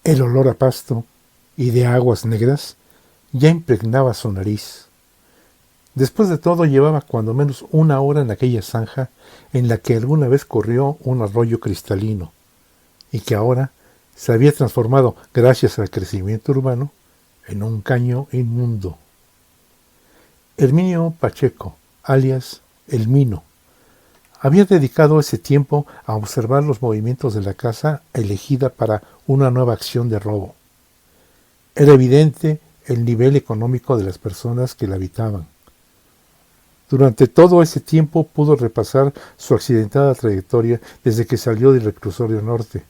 El olor a pasto y de aguas negras ya impregnaba su nariz. Después de todo llevaba cuando menos una hora en aquella zanja en la que alguna vez corrió un arroyo cristalino y que ahora se había transformado, gracias al crecimiento urbano, en un caño inmundo. Herminio Pacheco, alias El Mino, había dedicado ese tiempo a observar los movimientos de la casa elegida para una nueva acción de robo. Era evidente el nivel económico de las personas que la habitaban. Durante todo ese tiempo pudo repasar su accidentada trayectoria desde que salió del reclusorio norte,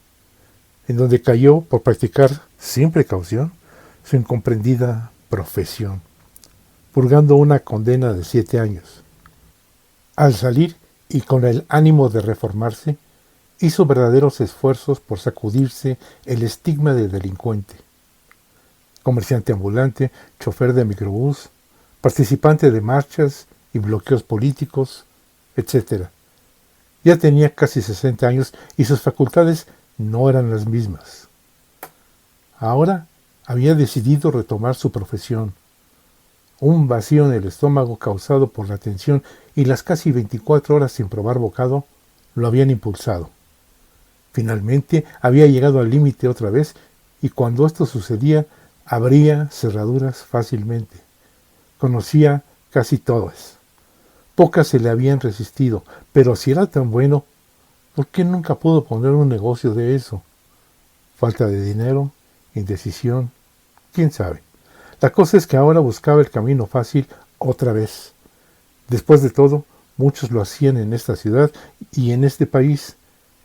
en donde cayó por practicar, sin precaución, su incomprendida profesión, purgando una condena de 7 años. Al salir, y con el ánimo de reformarse, hizo verdaderos esfuerzos por sacudirse el estigma de delincuente. Comerciante ambulante, chofer de microbús, participante de marchas y bloqueos políticos, etc. Ya tenía casi 60 años y sus facultades no eran las mismas. Ahora había decidido retomar su profesión. Un vacío en el estómago causado por la tensión y las casi 24 horas sin probar bocado lo habían impulsado. Finalmente había llegado al límite otra vez y cuando esto sucedía abría cerraduras fácilmente. Conocía casi todas. Pocas se le habían resistido, pero si era tan bueno, ¿por qué nunca pudo poner un negocio de eso? Falta de dinero, indecisión, quién sabe. La cosa es que ahora buscaba el camino fácil otra vez. Después de todo, muchos lo hacían en esta ciudad y en este país.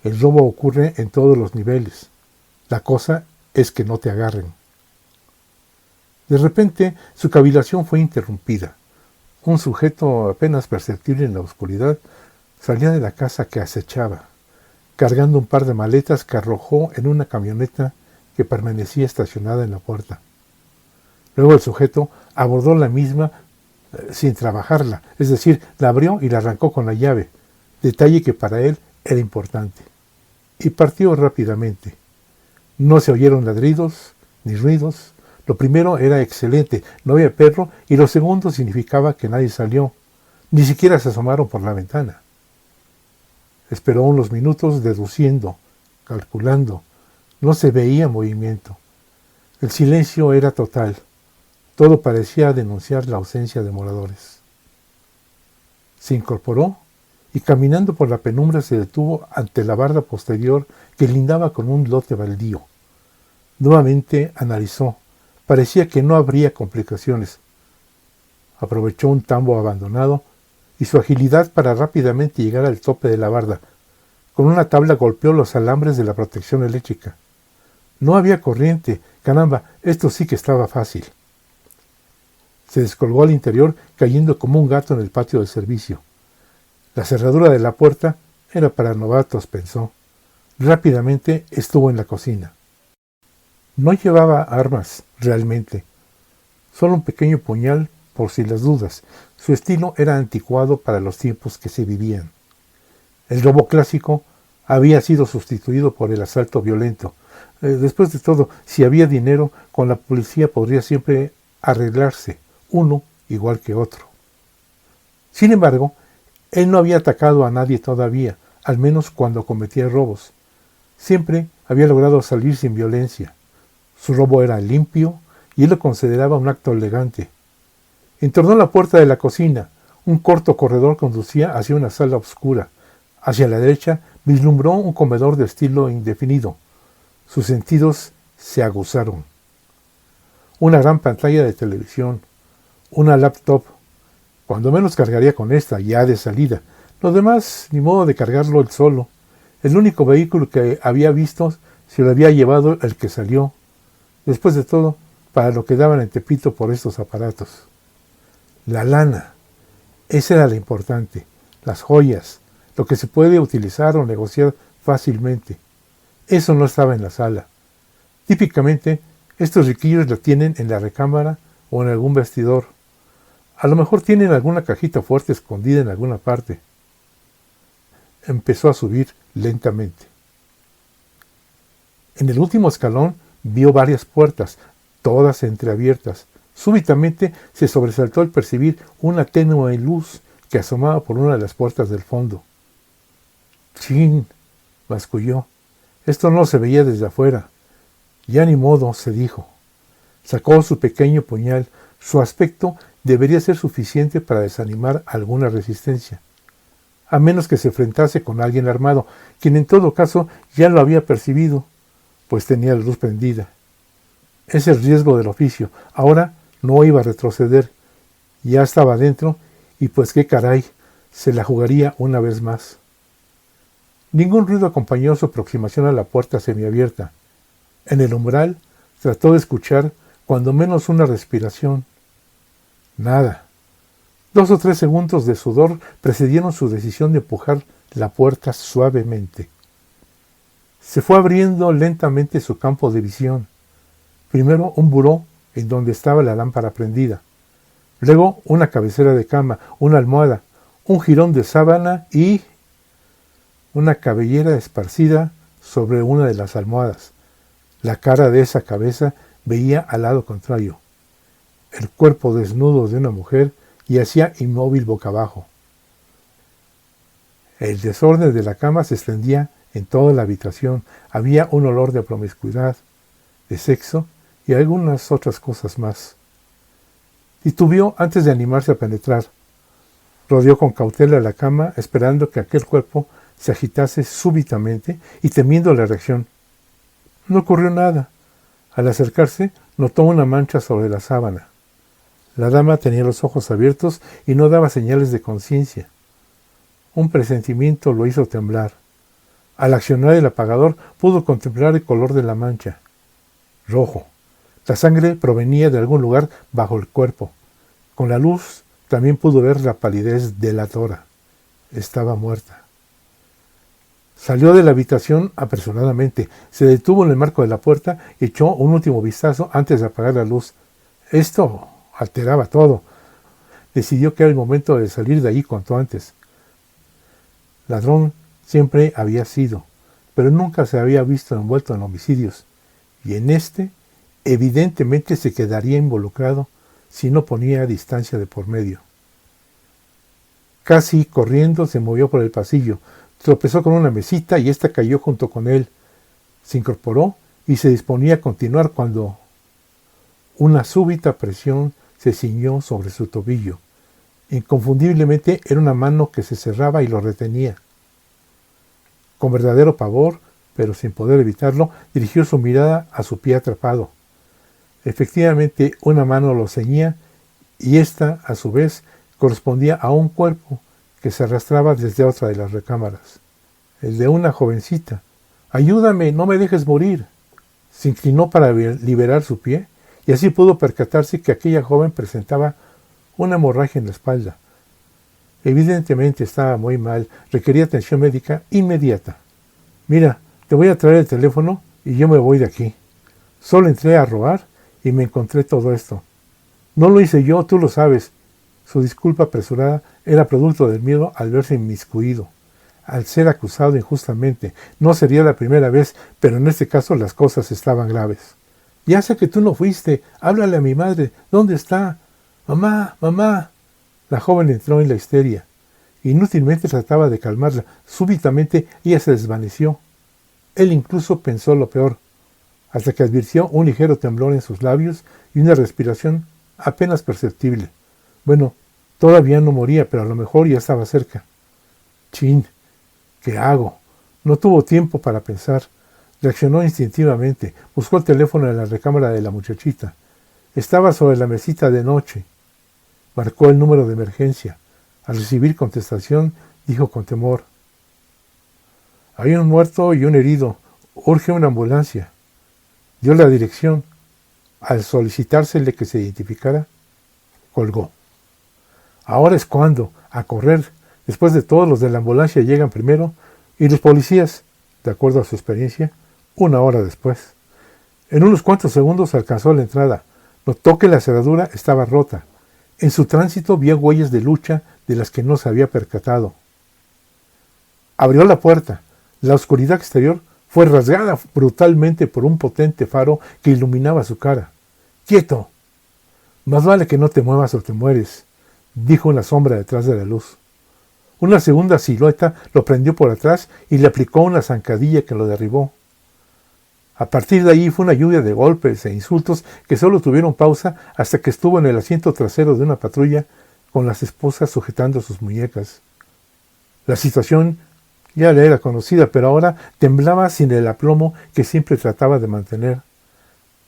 El robo ocurre en todos los niveles. La cosa es que no te agarren. De repente, su cavilación fue interrumpida. Un sujeto apenas perceptible en la oscuridad salía de la casa que acechaba, cargando un par de maletas que arrojó en una camioneta que permanecía estacionada en la puerta. Luego el sujeto abordó la misma sin trabajarla, es decir, la abrió y la arrancó con la llave, detalle que para él era importante. Y partió rápidamente. No se oyeron ladridos ni ruidos. Lo primero era excelente, no había perro, y lo segundo significaba que nadie salió. Ni siquiera se asomaron por la ventana. Esperó unos minutos deduciendo, calculando. No se veía movimiento. El silencio era total. Todo parecía denunciar la ausencia de moradores. Se incorporó y caminando por la penumbra se detuvo ante la barda posterior que lindaba con un lote baldío. Nuevamente analizó. Parecía que no habría complicaciones. Aprovechó un tambo abandonado y su agilidad para rápidamente llegar al tope de la barda. Con una tabla golpeó los alambres de la protección eléctrica. No había corriente. Caramba, esto sí que estaba fácil. Se descolgó al interior, cayendo como un gato en el patio de servicio. La cerradura de la puerta era para novatos, pensó. Rápidamente estuvo en la cocina. No llevaba armas, realmente. Solo un pequeño puñal, por si las dudas. Su estilo era anticuado para los tiempos que se vivían. El robo clásico había sido sustituido por el asalto violento. Después de todo, si había dinero, con la policía podría siempre arreglarse, uno igual que otro. Sin embargo, él no había atacado a nadie todavía, al menos cuando cometía robos. Siempre había logrado salir sin violencia. Su robo era limpio y él lo consideraba un acto elegante. Entornó la puerta de la cocina. Un corto corredor conducía hacia una sala oscura. Hacia la derecha vislumbró un comedor de estilo indefinido. Sus sentidos se aguzaron. Una gran pantalla de televisión, una laptop. Cuando menos cargaría con esta, ya de salida. Lo demás, ni modo de cargarlo él solo. El único vehículo que había visto se lo había llevado el que salió. Después de todo, para lo que daban en Tepito por estos aparatos. La lana. Esa era la importante. Las joyas. Lo que se puede utilizar o negociar fácilmente. Eso no estaba en la sala. Típicamente, estos riquillos lo tienen en la recámara o en algún vestidor. A lo mejor tienen alguna cajita fuerte escondida en alguna parte. Empezó a subir lentamente. En el último escalón Vio varias puertas, todas entreabiertas. Súbitamente se sobresaltó al percibir una tenue luz que asomaba por una de las puertas del fondo. «Chin», masculló. Esto no se veía desde afuera. Ya ni modo, se dijo. Sacó su pequeño puñal. Su aspecto debería ser suficiente para desanimar alguna resistencia, a menos que se enfrentase con alguien armado, quien en todo caso ya lo había percibido, pues tenía la luz prendida. Es el riesgo del oficio. Ahora no iba a retroceder. Ya estaba dentro y pues qué caray, se la jugaría una vez más. Ningún ruido acompañó su aproximación a la puerta semiabierta. En el umbral trató de escuchar cuando menos una respiración. Nada. 2 o 3 segundos de sudor precedieron su decisión de empujar la puerta suavemente. Se fue abriendo lentamente su campo de visión. Primero un buró en donde estaba la lámpara prendida. Luego una cabecera de cama, una almohada, un jirón de sábana y una cabellera esparcida sobre una de las almohadas. La cara de esa cabeza veía al lado contrario. El cuerpo desnudo de una mujer yacía inmóvil boca abajo. El desorden de la cama se extendía en toda la habitación. Había un olor de promiscuidad, de sexo y algunas otras cosas más. Titubeó antes de animarse a penetrar. Rodeó con cautela la cama, esperando que aquel cuerpo se agitase súbitamente y temiendo la reacción. No ocurrió nada. Al acercarse, notó una mancha sobre la sábana. La dama tenía los ojos abiertos y no daba señales de conciencia. Un presentimiento lo hizo temblar. Al accionar el apagador, pudo contemplar el color de la mancha. Rojo. La sangre provenía de algún lugar bajo el cuerpo. Con la luz también pudo ver la palidez delatora. Estaba muerta. Salió de la habitación apresuradamente. Se detuvo en el marco de la puerta y echó un último vistazo antes de apagar la luz. Esto alteraba todo. Decidió que era el momento de salir de allí cuanto antes. Ladrón siempre había sido, pero nunca se había visto envuelto en homicidios. Y en este, evidentemente se quedaría involucrado si no ponía distancia de por medio. Casi corriendo se movió por el pasillo. Tropezó con una mesita y ésta cayó junto con él. Se incorporó y se disponía a continuar cuando una súbita presión se ciñó sobre su tobillo. Inconfundiblemente era una mano que se cerraba y lo retenía. Con verdadero pavor, pero sin poder evitarlo, dirigió su mirada a su pie atrapado. Efectivamente, una mano lo ceñía y ésta, a su vez, correspondía a un cuerpo que se arrastraba desde otra de las recámaras. El de una jovencita. «¡Ayúdame! ¡No me dejes morir!». Se inclinó para liberar su pie y así pudo percatarse que aquella joven presentaba una hemorragia en la espalda. Evidentemente estaba muy mal, requería atención médica inmediata. «Mira, te voy a traer el teléfono y yo me voy de aquí. Solo entré a robar y me encontré todo esto. No lo hice yo, tú lo sabes». Su disculpa apresurada era producto del miedo al verse inmiscuido, al ser acusado injustamente. No sería la primera vez, pero en este caso las cosas estaban graves. «Ya sé que tú no fuiste. Háblale a mi madre. ¿Dónde está? Mamá, mamá». La joven entró en la histeria. Inútilmente trataba de calmarla. Súbitamente ella se desvaneció. Él incluso pensó lo peor, hasta que advirtió un ligero temblor en sus labios y una respiración apenas perceptible. Bueno, todavía no moría, pero a lo mejor ya estaba cerca. «Chin, ¿qué hago?». No tuvo tiempo para pensar. Reaccionó instintivamente. Buscó el teléfono en la recámara de la muchachita. Estaba sobre la mesita de noche. Marcó el número de emergencia. Al recibir contestación, dijo con temor: «Hay un muerto y un herido. Urge una ambulancia». Dio la dirección. Al solicitársele que se identificara, colgó. Ahora es cuando, a correr. Después de todo, los de la ambulancia llegan primero y los policías, de acuerdo a su experiencia, 1 hora después. En unos cuantos segundos alcanzó la entrada. Notó que la cerradura estaba rota. En su tránsito vio huellas de lucha de las que no se había percatado. Abrió la puerta. La oscuridad exterior Fue rasgada brutalmente por un potente faro que iluminaba su cara. ¡Quieto! Más vale que no te muevas o te mueres, dijo una sombra detrás de la luz. Una segunda silueta lo prendió por atrás y le aplicó una zancadilla que lo derribó. A partir de ahí fue una lluvia de golpes e insultos que solo tuvieron pausa hasta que estuvo en el asiento trasero de una patrulla con las esposas sujetando sus muñecas. La situación ya le era conocida, pero ahora temblaba sin el aplomo que siempre trataba de mantener.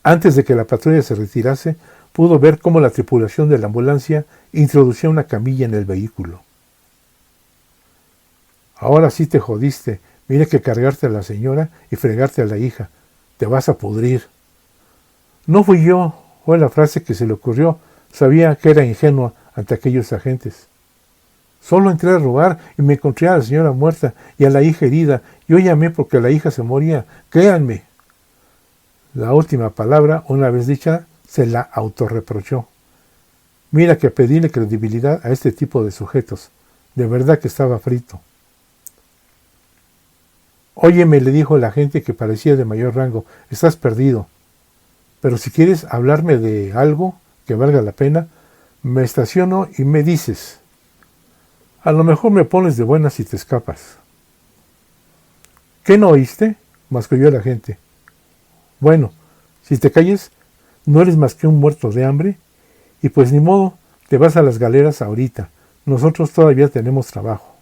Antes de que la patrulla se retirase, pudo ver cómo la tripulación de la ambulancia introducía una camilla en el vehículo. Ahora sí te jodiste. Mira que cargarte a la señora y fregarte a la hija. Te vas a pudrir. No fui yo, fue la frase que se le ocurrió. Sabía que era ingenua ante aquellos agentes. Solo entré a robar y me encontré a la señora muerta y a la hija herida. Yo llamé porque la hija se moría. Créanme. La última palabra, una vez dicha, se la autorreprochó. Mira que pedirle credibilidad a este tipo de sujetos. De verdad que estaba frito. Óyeme, le dijo el agente que parecía de mayor rango, estás perdido. Pero si quieres hablarme de algo que valga la pena, me estaciono y me dices. A lo mejor me pones de buenas si te escapas. ¿Qué no oíste? Masculló el agente. Bueno, si te calles, no eres más que un muerto de hambre, y pues ni modo, te vas a las galeras ahorita. Nosotros todavía tenemos trabajo.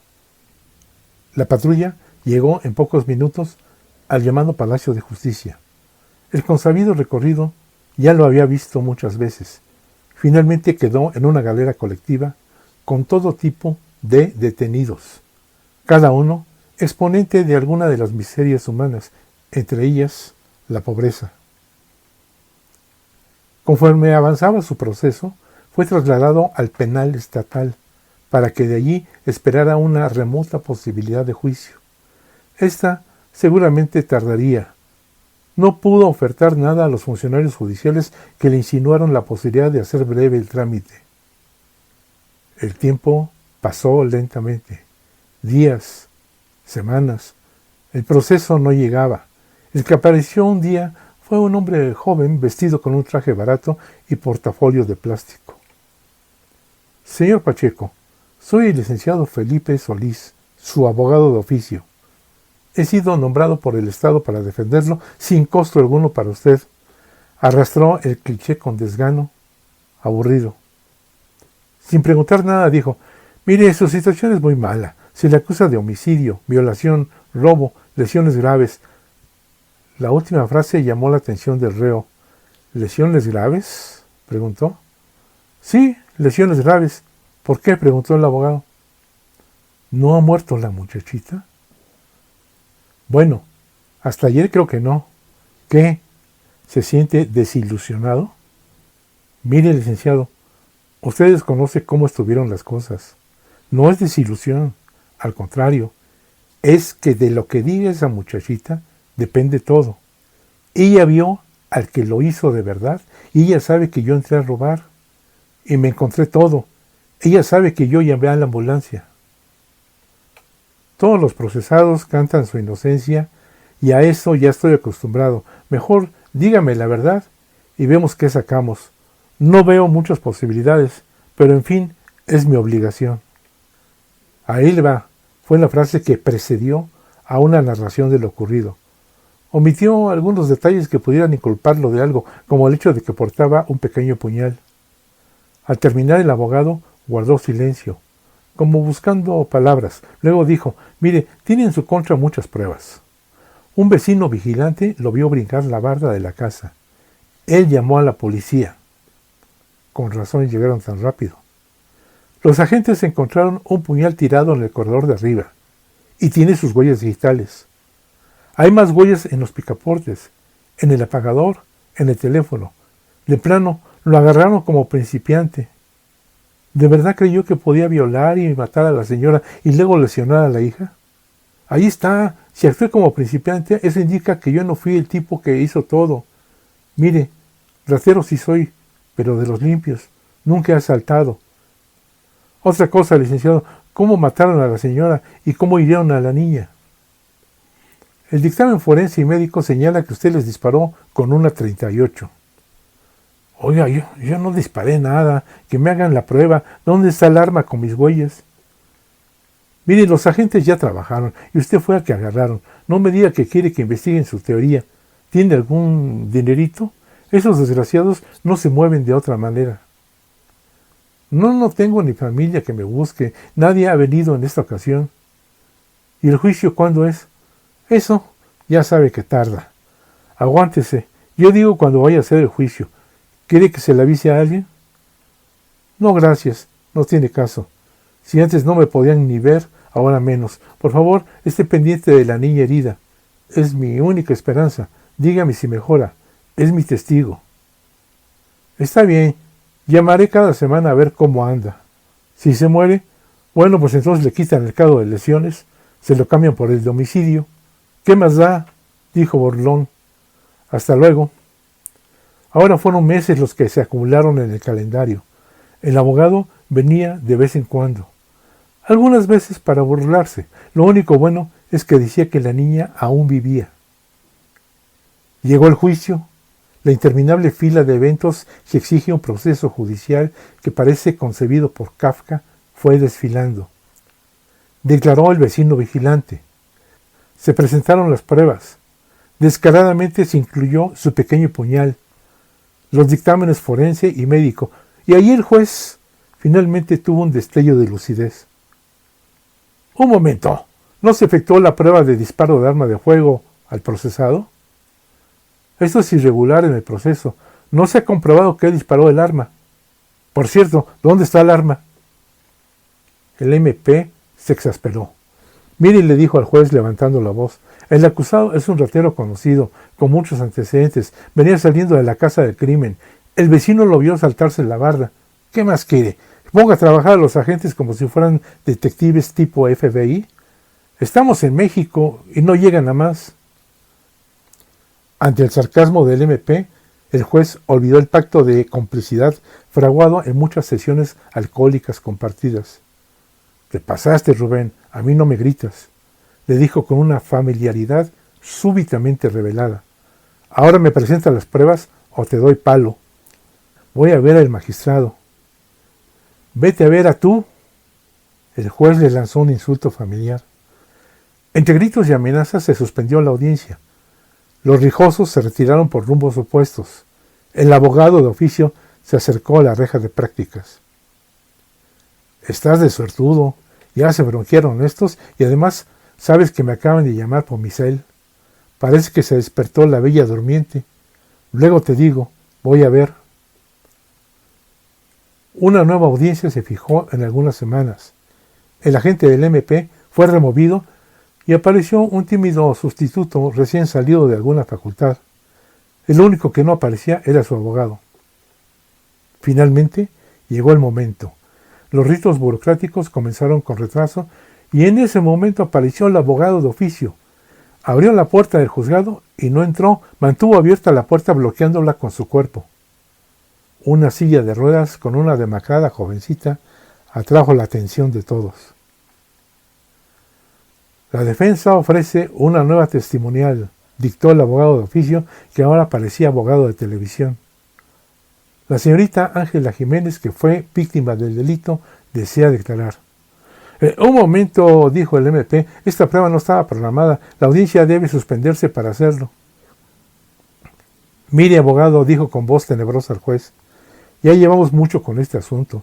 La patrulla llegó en pocos minutos al llamado Palacio de Justicia. El consabido recorrido ya lo había visto muchas veces. Finalmente quedó en una galera colectiva con todo tipo de detenidos, cada uno exponente de alguna de las miserias humanas, entre ellas la pobreza. Conforme avanzaba su proceso, fue trasladado al penal estatal para que de allí esperara una remota posibilidad de juicio. Esta seguramente tardaría. No pudo ofertar nada a los funcionarios judiciales que le insinuaron la posibilidad de hacer breve el trámite. El tiempo pasó lentamente. Días, semanas. El proceso no llegaba. El que apareció un día fue un hombre joven vestido con un traje barato y portafolio de plástico. Señor Pacheco, soy el licenciado Felipe Solís, su abogado de oficio. He sido nombrado por el Estado para defenderlo sin costo alguno para usted. Arrastró el cliché con desgano, aburrido. Sin preguntar nada dijo, mire, su situación es muy mala. Se le acusa de homicidio, violación, robo, lesiones graves. La última frase llamó la atención del reo. ¿Lesiones graves?, preguntó. Sí, lesiones graves. ¿Por qué?, preguntó el abogado. ¿No ha muerto la muchachita? Bueno, hasta ayer creo que no. ¿Qué? ¿Se siente desilusionado? Mire, licenciado, usted desconoce cómo estuvieron las cosas. No es desilusión, al contrario, es que de lo que diga esa muchachita depende todo. Ella vio al que lo hizo de verdad y ella sabe que yo entré a robar y me encontré todo. Ella sabe que yo llamé a la ambulancia. Todos los procesados cantan su inocencia y a eso ya estoy acostumbrado. Mejor dígame la verdad y vemos qué sacamos. No veo muchas posibilidades, pero en fin, es mi obligación. Ahí le va, fue la frase que precedió a una narración de lo ocurrido. Omitió algunos detalles que pudieran inculparlo de algo, como el hecho de que portaba un pequeño puñal. Al terminar el abogado guardó silencio, como buscando palabras. Luego dijo, mire, tiene en su contra muchas pruebas. Un vecino vigilante lo vio brincar la barda de la casa. Él llamó a la policía. Con razón llegaron tan rápido. Los agentes encontraron un puñal tirado en el corredor de arriba y tiene sus huellas digitales. Hay más huellas en los picaportes, en el apagador, en el teléfono. De plano, lo agarraron como principiante. ¿De verdad creyó que podía violar y matar a la señora y luego lesionar a la hija? Ahí está. Si actué como principiante, eso indica que yo no fui el tipo que hizo todo. Mire, ratero sí soy, pero de los limpios. Nunca he asaltado. Otra cosa, licenciado, ¿cómo mataron a la señora y cómo hirieron a la niña? El dictamen forense y médico señala que usted les disparó con una 38. Oiga, yo no disparé nada. Que me hagan la prueba. ¿Dónde está el arma con mis huellas? Mire, los agentes ya trabajaron y usted fue al que agarraron. No me diga que quiere que investiguen su teoría. ¿Tiene algún dinerito? Esos desgraciados no se mueven de otra manera. No tengo ni familia que me busque. Nadie ha venido en esta ocasión. ¿Y el juicio cuándo es? Eso ya sabe que tarda. Aguántese. Yo digo cuando vaya a hacer el juicio. ¿Quiere que se le avise a alguien? No, gracias. No tiene caso. Si antes no me podían ni ver, ahora menos. Por favor, esté pendiente de la niña herida. Es mi única esperanza. Dígame si mejora. Es mi testigo. Está bien. Llamaré cada semana a ver cómo anda. Si se muere, bueno, pues entonces le quitan el cargo de lesiones, se lo cambian por el de homicidio. ¿Qué más da? Dijo burlón. Hasta luego. Ahora fueron meses los que se acumularon en el calendario. El abogado venía de vez en cuando. Algunas veces para burlarse. Lo único bueno es que decía que la niña aún vivía. Llegó el juicio. La interminable fila de eventos que exige un proceso judicial que parece concebido por Kafka fue desfilando. Declaró el vecino vigilante. Se presentaron las pruebas. Descaradamente se incluyó su pequeño puñal, los dictámenes forense y médico, y ahí el juez finalmente tuvo un destello de lucidez. Un momento, ¿no se efectuó la prueba de disparo de arma de fuego al procesado? Esto es irregular en el proceso. No se ha comprobado que él disparó el arma. Por cierto, ¿dónde está el arma? El MP se exasperó. Mire, le dijo al juez levantando la voz. El acusado es un ratero conocido, con muchos antecedentes. Venía saliendo de la casa del crimen. El vecino lo vio saltarse la barda. ¿Qué más quiere? ¿Ponga a trabajar a los agentes como si fueran detectives tipo FBI? Estamos en México y no llegan a más. Ante el sarcasmo del MP, el juez olvidó el pacto de complicidad fraguado en muchas sesiones alcohólicas compartidas. Te pasaste, Rubén, a mí no me gritas, le dijo con una familiaridad súbitamente revelada. Ahora me presenta las pruebas o te doy palo. Voy a ver al magistrado. Vete a ver a tú. El juez le lanzó un insulto familiar. Entre gritos y amenazas se suspendió la audiencia. Los rijosos se retiraron por rumbos opuestos. El abogado de oficio se acercó a la reja de prácticas. Estás de suertudo. Ya se bronquearon estos y además sabes que me acaban de llamar por mi cel. Parece que se despertó la bella durmiente. Luego te digo, voy a ver. Una nueva audiencia se fijó en algunas semanas. El agente del MP fue removido y apareció un tímido sustituto recién salido de alguna facultad. El único que no aparecía era su abogado. Finalmente llegó el momento. Los ritos burocráticos comenzaron con retraso y en ese momento apareció el abogado de oficio. Abrió la puerta del juzgado y no entró, mantuvo abierta la puerta bloqueándola con su cuerpo. Una silla de ruedas con una demacrada jovencita atrajo la atención de todos. La defensa ofrece una nueva testimonial, dictó el abogado de oficio, que ahora parecía abogado de televisión. La señorita Ángela Jiménez, que fue víctima del delito, desea declarar. Un momento, dijo el MP, esta prueba no estaba programada, la audiencia debe suspenderse para hacerlo. Mire, abogado, dijo con voz tenebrosa el juez, ya llevamos mucho con este asunto.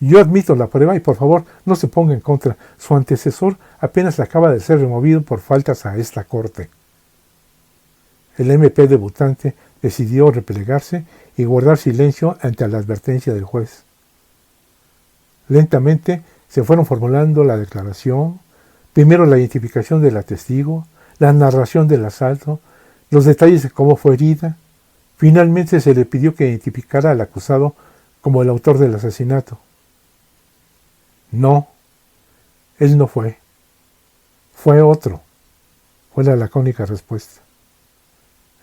Yo admito la prueba y por favor no se ponga en contra. Su antecesor apenas acaba de ser removido por faltas a esta corte. El MP debutante decidió replegarse y guardar silencio ante la advertencia del juez. Lentamente se fueron formulando la declaración, primero la identificación de la testigo, la narración del asalto, los detalles de cómo fue herida. Finalmente se le pidió que identificara al acusado como el autor del asesinato. No, él no fue. Fue otro, fue la lacónica respuesta.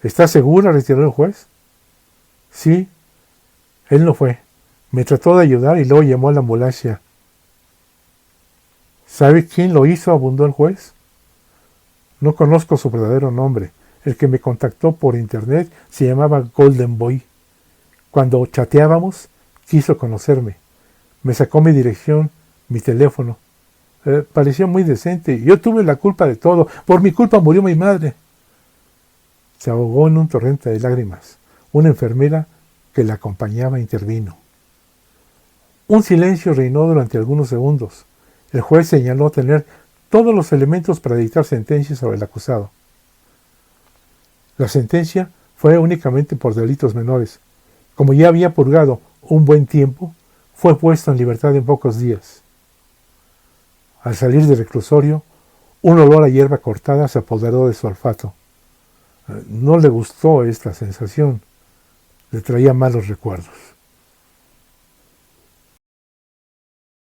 ¿Está segura?, retiró el juez. Sí, él no fue. Me trató de ayudar y luego llamó a la ambulancia. ¿Sabe quién lo hizo?, abundó el juez. No conozco su verdadero nombre. El que me contactó por internet se llamaba Golden Boy. Cuando chateábamos, quiso conocerme. Me sacó mi dirección, mi teléfono. Pareció muy decente. Yo tuve la culpa de todo. Por mi culpa murió mi madre. Se ahogó en un torrente de lágrimas. Una enfermera que la acompañaba intervino. Un silencio reinó durante algunos segundos. El juez señaló tener todos los elementos para dictar sentencia sobre el acusado. La sentencia fue únicamente por delitos menores. Como ya había purgado un buen tiempo, fue puesto en libertad en pocos días. Al salir del reclusorio, un olor a hierba cortada se apoderó de su olfato. No le gustó esta sensación, le traía malos recuerdos.